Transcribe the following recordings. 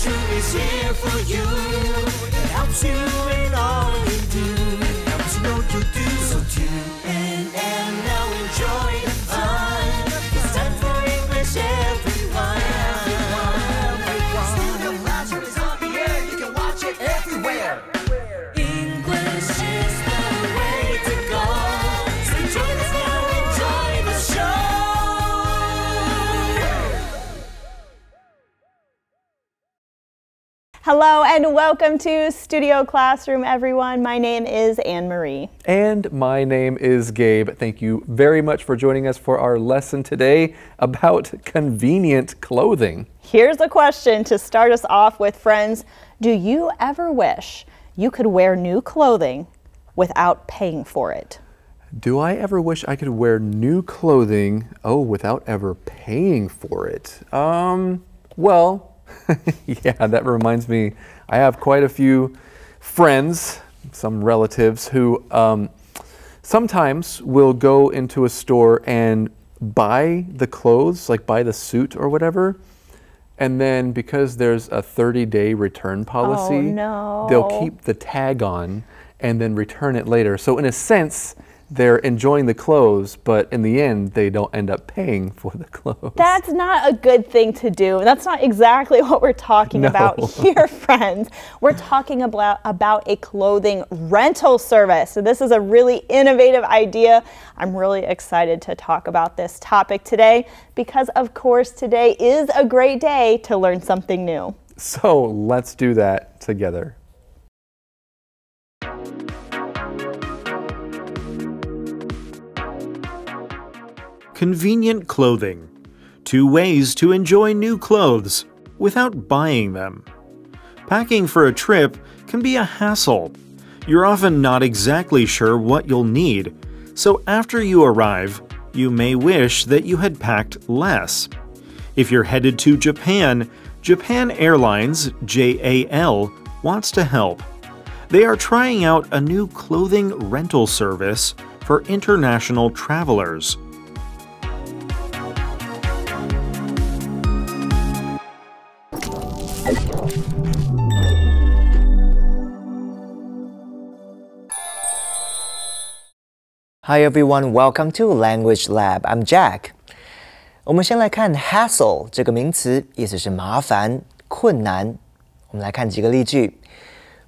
Truth is here for you. It helps you in all you do. It helps you know you do. So tune in and now enjoy the fun. It's time for English, everyone. Studio Classroom is on the air. You can watch it everywhere. English is the way to go. So join us now, enjoy the show. Hello and welcome to Studio Classroom, everyone. My name is Anne-Marie. And my name is Gabe. Thank you very much for joining us for our lesson today about convenient clothing. Here's a question to start us off with, friends. Do you ever wish you could wear new clothing without paying for it? Do I ever wish I could wear new clothing, without ever paying for it? Well, yeah, that reminds me, I have quite a few friends, some relatives, who sometimes will go into a store and buy the clothes, like buy the suit or whatever, and then because there's a 30-day return policy, they'll keep the tag on and then return it later. So in a sense, they're enjoying the clothes, but in the end, they don't end up paying for the clothes. That's not a good thing to do. That's not exactly what we're talking about here, friends. We're talking about a clothing rental service. So this is a really innovative idea. I'm really excited to talk about this topic today because, of course, today is a great day to learn something new. So let's do that together. Convenient clothing. 2 ways to enjoy new clothes without buying them. Packing for a trip can be a hassle. You're often not exactly sure what you'll need, so after you arrive, you may wish that you had packed less. If you're headed to Japan, Japan Airlines, JAL, wants to help. They are trying out a new clothing rental service for international travelers. Hi everyone, welcome to Language Lab. I'm Jack. 我们先来看 hassle 这个名词，意思是麻烦、困难。我们来看几个例句。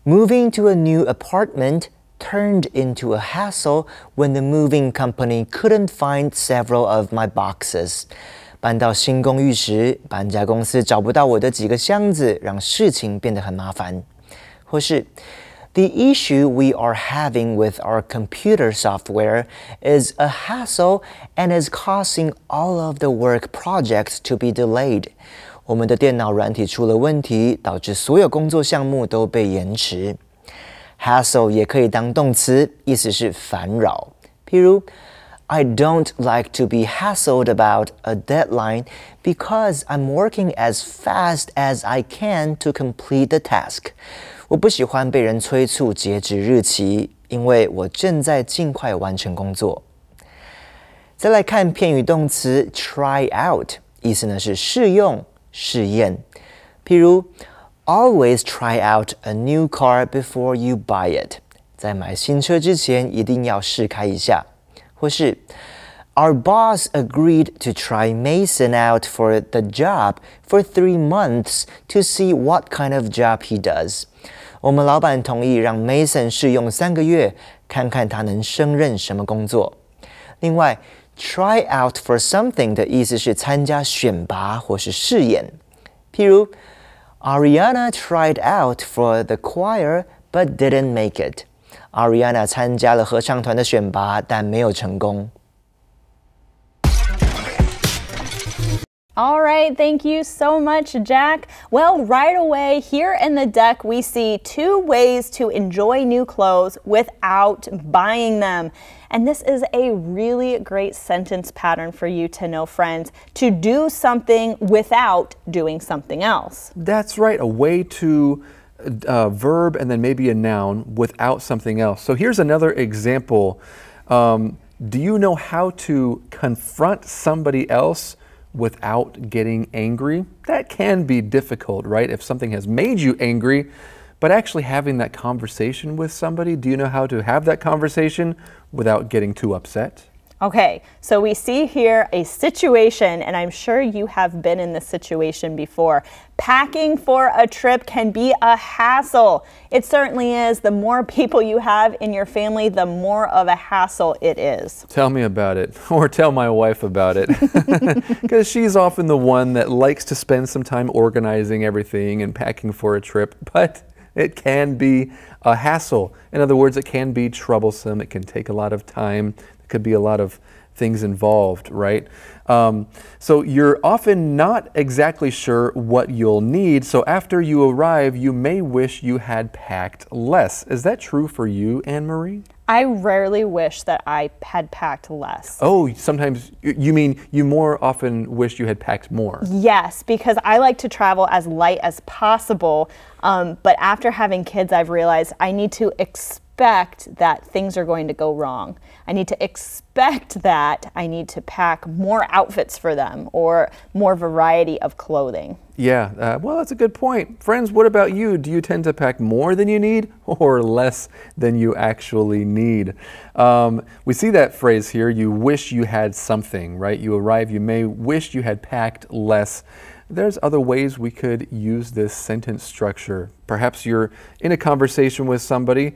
Moving to a new apartment turned into a hassle when the moving company couldn't find several of my boxes. 搬到新公寓时，搬家公司找不到我的几个箱子，让事情变得很麻烦。或是 The issue we are having with our computer software is a hassle and is causing all of the work projects to be delayed. 我们的电脑软体出了问题，导致所有工作项目都被延迟。Hassle 也可以当动词，意思是烦扰。譬如 I don't like to be hassled about a deadline because I'm working as fast as I can to complete the task. 我不喜欢被人催促截止日期，因为我正在尽快完成工作。再来看片语动词 try out， 意思呢是试用、试验。譬如 always try out a new car before you buy it， 在买新车之前一定要试开一下。或是 Our boss agreed to try Mason out for the job for 3 months to see what kind of job he does. 我们老板同意让 Mason 试用3个月，看看他能胜任什么工作。另外 try out for something 的意思是参加选拔或是试演。譬如 Ariana tried out for the choir but didn't make it. Ariana 参加了合唱团的选拔，但没有成功。All right, thank you so much, Jack. Well, right away, here in the deck, we see 2 ways to enjoy new clothes without buying them. And this is a really great sentence pattern for you to know, friends, to do something without doing something else. That's right, a way to verb and then maybe a noun without something else. So here's another example. Do you know how to confront somebody else without getting angry? That can be difficult, right? If something has made you angry, but actually having that conversation with somebody, do you know how to have that conversation without getting too upset? Okay, so we see here a situation, and I'm sure you have been in this situation before. Packing for a trip can be a hassle. It certainly is. The more people you have in your family, the more of a hassle it is. Tell me about it, or tell my wife about it, because she's often the one that likes to spend some time organizing everything and packing for a trip, but it can be a hassle. In other words, it can be troublesome. It can take a lot of time. Could be a lot of things involved, right? So you're often not exactly sure what you'll need. So after you arrive, you may wish you had packed less. Is that true for you, Anne-Marie? I rarely wish that I had packed less. Oh, sometimes, you mean you more often wish you had packed more? Yes, because I like to travel as light as possible. But after having kids, I've realized I need to expect that things are going to go wrong. I need to expect that I need to pack more outfits for them or more variety of clothing. Yeah, well, that's a good point. Friends, what about you? Do you tend to pack more than you need or less than you actually need? We see that phrase here, you wish you had something, right? You arrive, you may wish you had packed less. There's other ways we could use this sentence structure. Perhaps you're in a conversation with somebody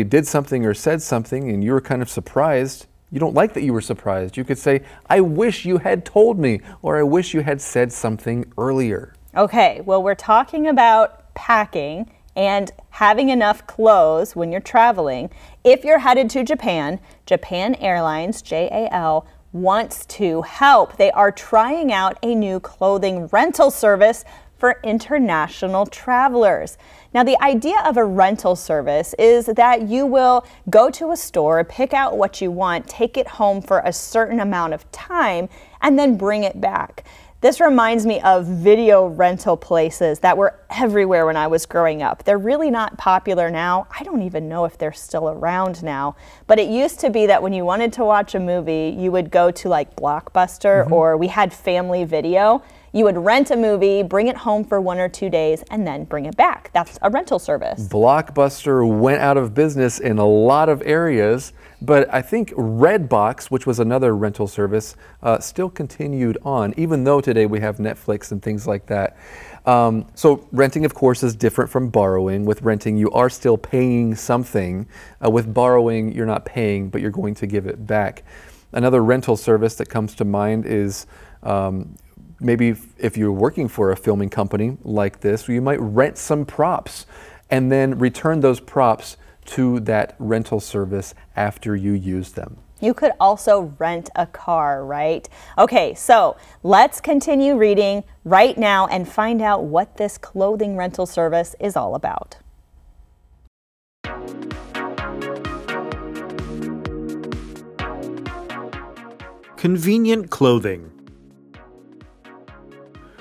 did something or said something and you were kind of surprised. You don't like that you were surprised. You could say, I wish you had told me, or I wish you had said something earlier. Okay, well, we're talking about packing and having enough clothes when you're traveling. If you're headed to Japan, Japan Airlines, JAL, wants to help. They are trying out a new clothing rental service for international travelers. Now, the idea of a rental service is that you will go to a store, pick out what you want, take it home for a certain amount of time, and then bring it back. This reminds me of video rental places that were everywhere when I was growing up. They're really not popular now. I don't even know if they're still around now. But it used to be that when you wanted to watch a movie, you would go to like Blockbuster, or we had Family Video. You would rent a movie, bring it home for 1 or 2 days, and then bring it back. That's a rental service. Blockbuster went out of business in a lot of areas, but I think Redbox, which was another rental service, still continued on, even though today we have Netflix and things like that. So renting, of course, is different from borrowing. With renting, you are still paying something. With borrowing, you're not paying, but you're going to give it back. Another rental service that comes to mind is maybe if you're working for a filming company like this, you might rent some props and then return those props to that rental service after you use them. You could also rent a car, right? Okay, so let's continue reading right now and find out what this clothing rental service is all about. Convenient clothing.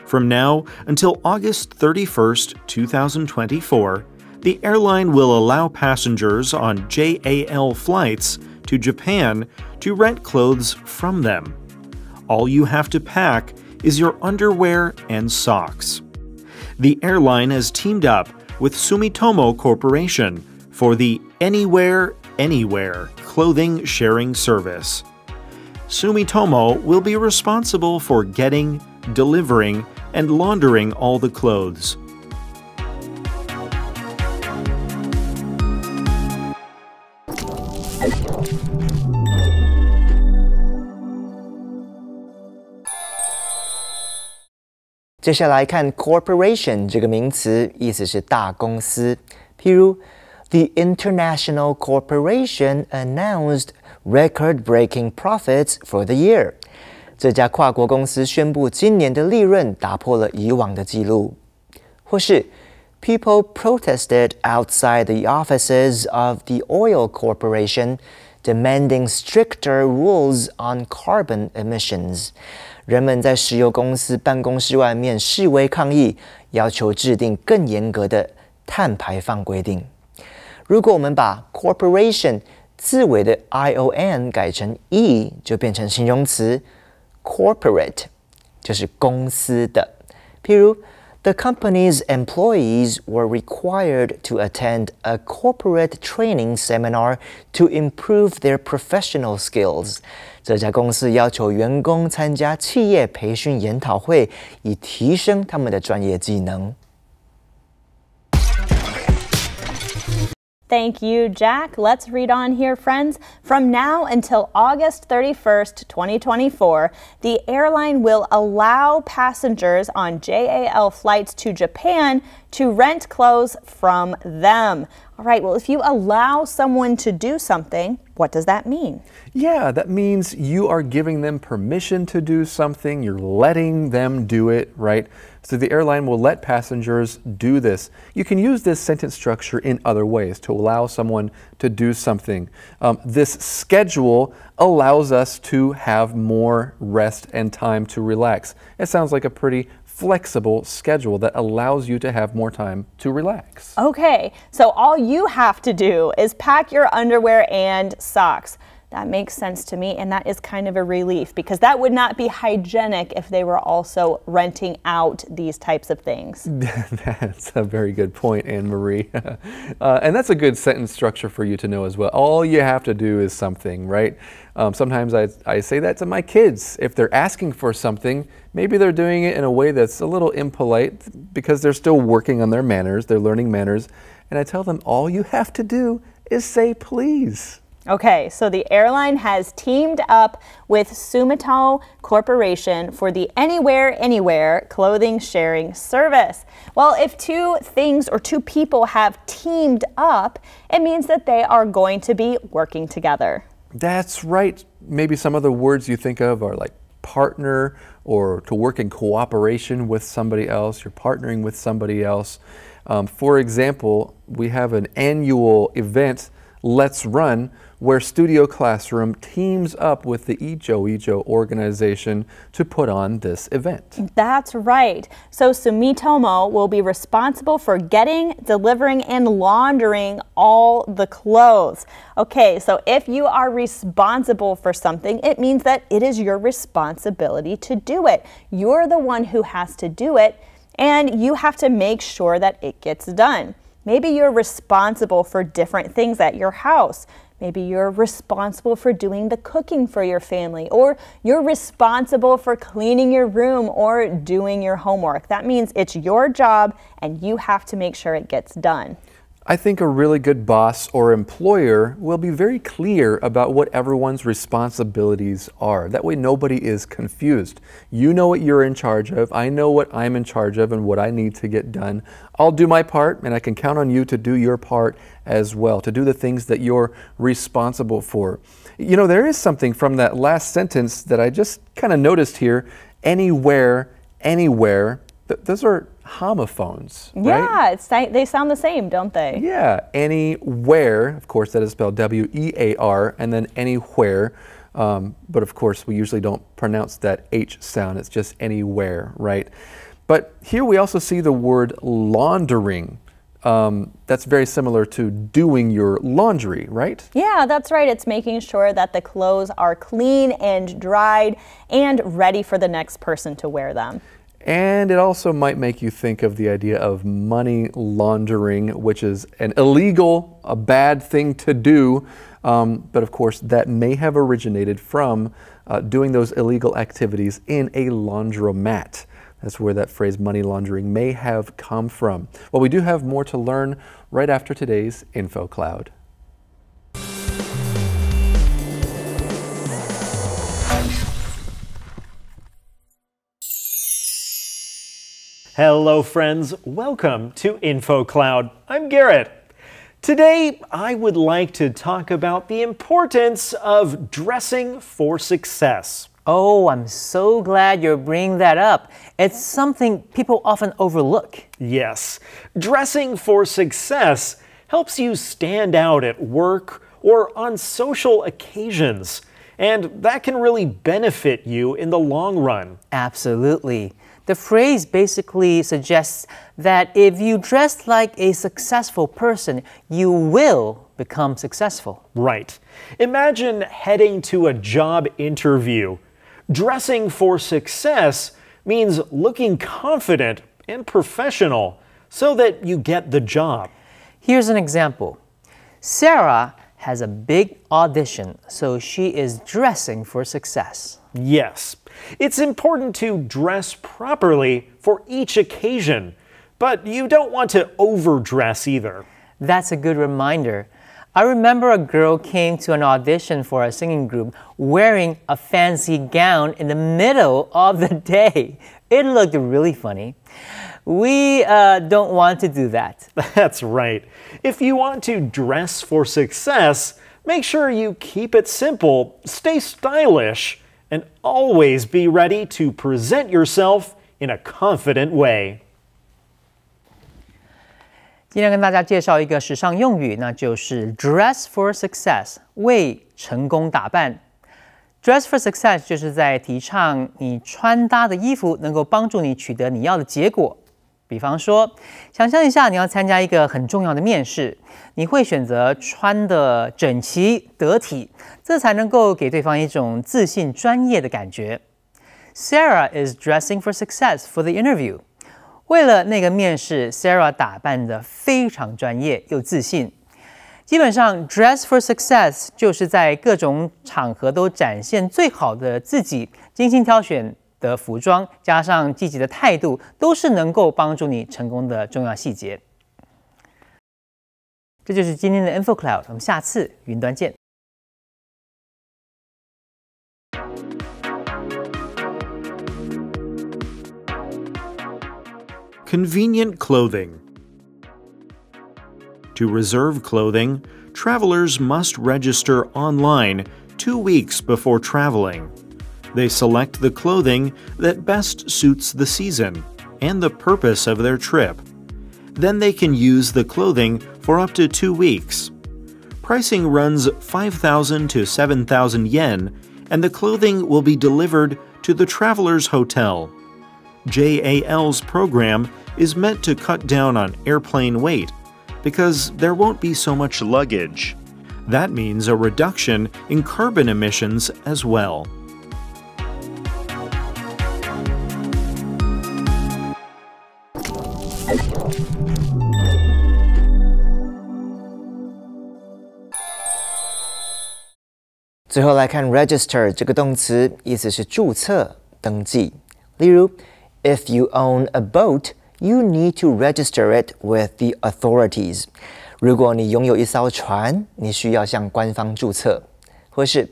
From now until August 31st, 2024, the airline will allow passengers on JAL flights to Japan to rent clothes from them. All you have to pack is your underwear and socks. The airline has teamed up with Sumitomo Corporation for the Anywhere, Anywhere clothing sharing service. Sumitomo will be responsible for getting, delivering, and laundering all the clothes. "接下来看 corporation 这个名词，意思是大公司。譬如 The international corporation announced record-breaking profits for the year. 这家跨国公司宣布今年的利润打破了以往的记录。或是 People protested outside the offices of the oil corporation, demanding stricter rules on carbon emissions. 人们在石油公司办公室外面示威抗议，要求制定更严格的碳排放规定。如果我们把 corporation 字尾的 ion 改成 e， 就变成形容词 corporate。就是公司的。譬如 The company's employees were required to attend a corporate training seminar to improve their professional skills. 这家公司要求员工参加企业培训研讨会，以提升他们的专业技能。Thank you, Jack. Let's read on here, friends. From now until August 31st, 2024, the airline will allow passengers on JAL flights to Japan to rent clothes from them. All right, well, if you allow someone to do something, what does that mean? Yeah, that means you are giving them permission to do something. You're letting them do it, right? So the airline will let passengers do this. You can use this sentence structure in other ways to allow someone to do something. This schedule allows us to have more rest and time to relax. It sounds like a pretty flexible schedule that allows you to have more time to relax. Okay, so all you have to do is pack your underwear and socks. That makes sense to me, and that is kind of a relief because that would not be hygienic if they were also renting out these types of things. That's a very good point, Anne-Marie. And that's a good sentence structure for you to know as well. All you have to do is something, right? Sometimes I say that to my kids. If they're asking for something, maybe they're doing it in a way that's a little impolite because they're still working on their manners, they're learning manners. And I tell them, all you have to do is say please. Okay, so the airline has teamed up with Sumitomo Corporation for the Anywhere, Anywhere clothing sharing service. Well, if two things or two people have teamed up, it means that they are going to be working together. That's right. Maybe some of the words you think of are like partner or to work in cooperation with somebody else. You're partnering with somebody else. For example, we have an annual event, Let's Run, where Studio Classroom teams up with the Ijo organization to put on this event. That's right. So Sumitomo will be responsible for getting, delivering, and laundering all the clothes. Okay, so if you are responsible for something, it means that it is your responsibility to do it. You're the one who has to do it, and you have to make sure that it gets done. Maybe you're responsible for different things at your house. Maybe you're responsible for doing the cooking for your family, or you're responsible for cleaning your room or doing your homework. That means it's your job and you have to make sure it gets done. I think a really good boss or employer will be very clear about what everyone's responsibilities are. That way nobody is confused. You know what you're in charge of, I know what I'm in charge of and what I need to get done. I'll do my part and I can count on you to do your part as well, to do the things that you're responsible for. You know, there is something from that last sentence that I just kind of noticed here. Anywhere, anywhere. Those are homophones, right? Yeah, they sound the same, don't they? Yeah, anywhere, of course, that is spelled W-E-A-R, and then anywhere. But of course, we usually don't pronounce that H sound. It's just anywhere, right? But here we also see the word laundering. That's very similar to doing your laundry, right? Yeah, that's right. It's making sure that the clothes are clean and dried and ready for the next person to wear them. And it also might make you think of the idea of money laundering, which is an illegal, a bad thing to do. But of course, that may have originated from doing those illegal activities in a laundromat. That's where that phrase money laundering may have come from. Well, we do have more to learn right after today's Info Cloud. Hello friends, welcome to Info Cloud. I'm Garrett. Today I would like to talk about the importance of dressing for success. Oh, I'm so glad you're bringing that up. It's something people often overlook. Yes, dressing for success helps you stand out at work or on social occasions, and that can really benefit you in the long run. Absolutely. The phrase basically suggests that if you dress like a successful person, you will become successful. Right. Imagine heading to a job interview. Dressing for success means looking confident and professional so that you get the job. Here's an example. Sarah has a big audition, so she is dressing for success. Yes, it's important to dress properly for each occasion, but you don't want to overdress either. That's a good reminder. I remember a girl came to an audition for a singing group wearing a fancy gown in the middle of the day. It looked really funny. We don't want to do that. That's right. If you want to dress for success, make sure you keep it simple, stay stylish, and always be ready to present yourself in a confident way. 今天跟大家介绍一个时尚用语，那就是 dress for success， 为成功打扮。Dress for success 就是在提倡你穿搭的衣服能够帮助你取得你要的结果。比方说，想象一下你要参加一个很重要的面试，你会选择穿得整齐得体，这才能够给对方一种自信专业的感觉。Sarah is dressing for success for the interview。为了那个面试 ，Sarah 打扮得非常专业又自信。基本上 ，dress for success 就是在各种场合都展现最好的自己，精心挑选的服装，加上积极的态度，都是能够帮助你成功的重要细节。这就是今天的 InfoCloud， 我们下次云端见。Convenient clothing. To reserve clothing, travelers must register online 2 weeks before traveling. They select the clothing that best suits the season and the purpose of their trip. Then they can use the clothing for up to 2 weeks. Pricing runs 5,000 to 7,000 yen, and the clothing will be delivered to the traveler's hotel. JAL's program is meant to cut down on airplane weight because there won't be so much luggage. That means a reduction in carbon emissions as well. “最后来看 register 这个动词，意思是注册、登记。例如 ，If you own a boat, you need to register it with the authorities. 如果你拥有一艘船，你需要向官方注册。或是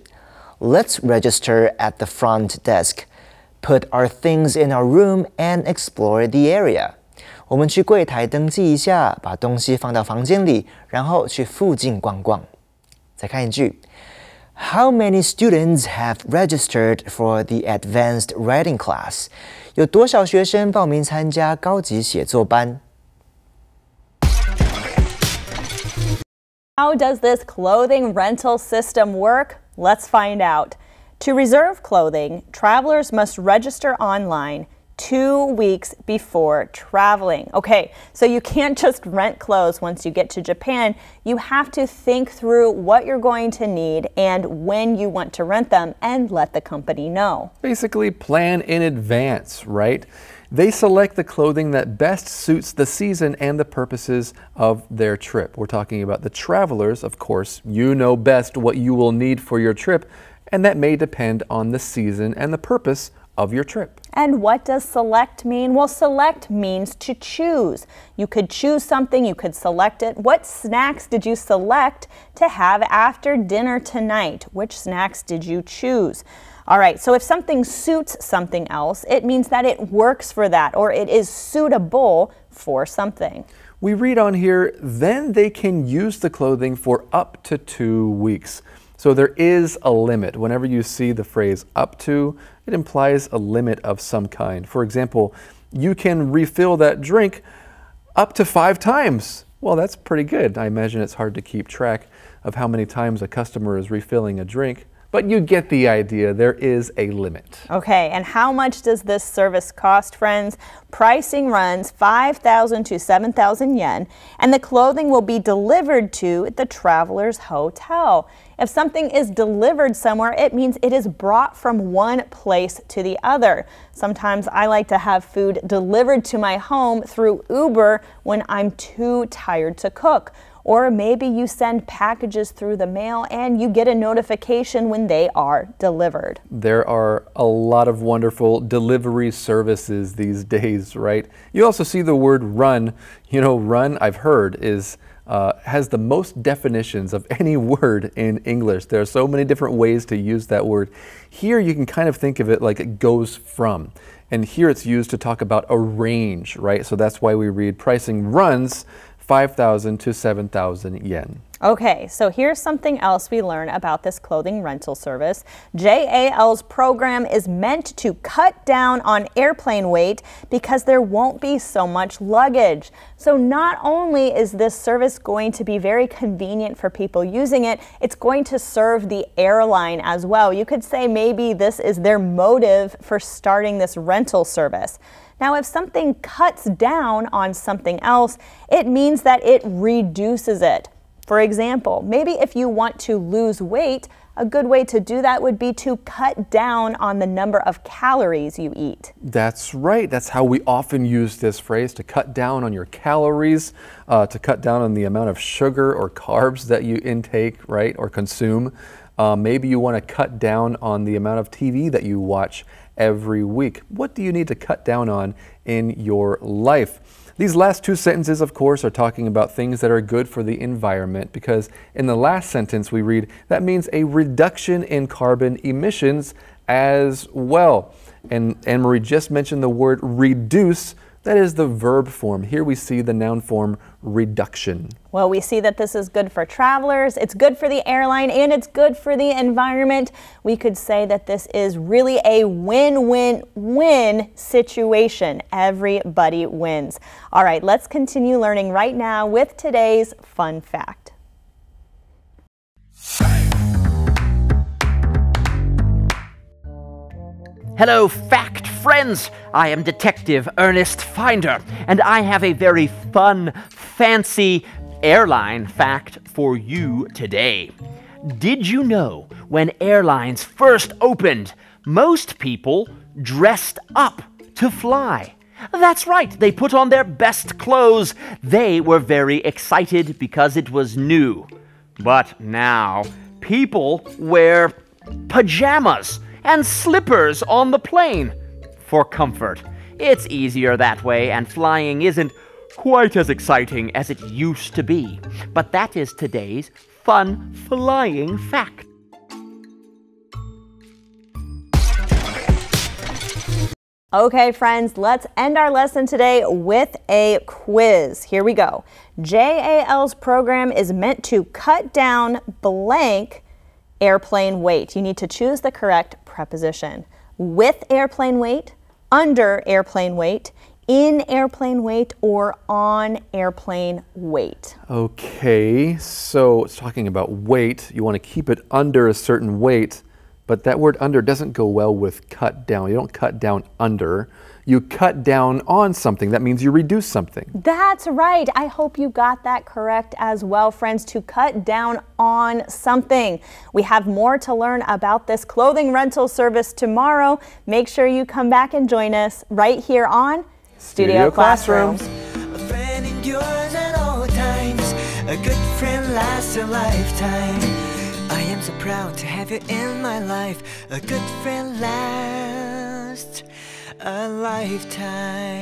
Let's register at the front desk. Put our things in our room and explore the area. 我们去柜台登记一下，把东西放到房间里，然后去附近逛逛。再看一句。How many students have registered for the advanced writing class? 有多少学生报名参加高级写作班？ How does this clothing rental system work? Let's find out. To reserve clothing, travelers must register online 2 weeks before traveling. Okay, so you can't just rent clothes once you get to Japan. You have to think through what you're going to need and when you want to rent them and let the company know. Basically, plan in advance, right? They select the clothing that best suits the season and the purposes of their trip. We're talking about the travelers, of course. You know best what you will need for your trip, and that may depend on the season and the purpose of your trip. And what does select mean? Well, select means to choose. You could choose something, you could select it. What snacks did you select to have after dinner tonight? Which snacks did you choose? All right, so if something suits something else, it means that it works for that or it is suitable for something. We read on here, then they can use the clothing for up to 2 weeks. So there is a limit. Whenever you see the phrase up to, it implies a limit of some kind. For example, you can refill that drink up to 5 times. Well, that's pretty good. I imagine it's hard to keep track of how many times a customer is refilling a drink. But you get the idea, there is a limit. Okay, and how much does this service cost, friends? Pricing runs 5,000 to 7,000 yen, and the clothing will be delivered to the traveler's hotel. If something is delivered somewhere, it means it is brought from one place to the other. Sometimes I like to have food delivered to my home through Uber when I'm too tired to cook. Or maybe you send packages through the mail and you get a notification when they are delivered. There are a lot of wonderful delivery services these days, right? You also see the word run. You know, run, I've heard, has the most definitions of any word in English. There are so many different ways to use that word. Here you can kind of think of it like it goes from. And here it's used to talk about a range, right? So that's why we read pricing runs 5,000 to 7,000 yen. Okay, so here's something else we learn about this clothing rental service. JAL's program is meant to cut down on airplane weight because there won't be so much luggage. So not only is this service going to be very convenient for people using it, it's going to serve the airline as well. You could say maybe this is their motive for starting this rental service. Now, if something cuts down on something else, it means that it reduces it. For example, maybe if you want to lose weight, a good way to do that would be to cut down on the number of calories you eat. That's right. That's how we often use this phrase, to cut down on your calories, to cut down on the amount of sugar or carbs that you intake, right, or consume. Maybe you want to cut down on the amount of TV that you watch every week. What do you need to cut down on in your life? These last two sentences, of course, are talking about things that are good for the environment, because in the last sentence we read that means a reduction in carbon emissions as well. And Anne-Marie just mentioned the word reduce. That is the verb form. Here we see the noun form reduction. Well, we see that this is good for travelers, it's good for the airline, and it's good for the environment. We could say that this is really a win-win-win situation. Everybody wins. All right, let's continue learning right now with today's fun fact. Hello, fact friends! I am Detective Ernest Finder, and I have a very fun, fancy airline fact for you today. Did you know when airlines first opened, most people dressed up to fly? That's right, they put on their best clothes. They were very excited because it was new. But now, people wear pajamas and slippers on the plane for comfort. It's easier that way, and flying isn't quite as exciting as it used to be. But that is today's fun flying fact. Okay, friends, let's end our lesson today with a quiz. Here we go. JAL's program is meant to cut down blank airplane weight. You need to choose the correct preposition. With airplane weight, under airplane weight, in airplane weight, or on airplane weight. Okay, so it's talking about weight. You want to keep it under a certain weight, but that word under doesn't go well with cut down. You don't cut down under. You cut down on something. That means you reduce something. That's right. I hope you got that correct as well, friends, to cut down on something. We have more to learn about this clothing rental service tomorrow. Make sure you come back and join us right here on Studio Classrooms. A friend endures at all times. A good friend lasts a lifetime. I am so proud to have you in my life. A good friend lasts a lifetime.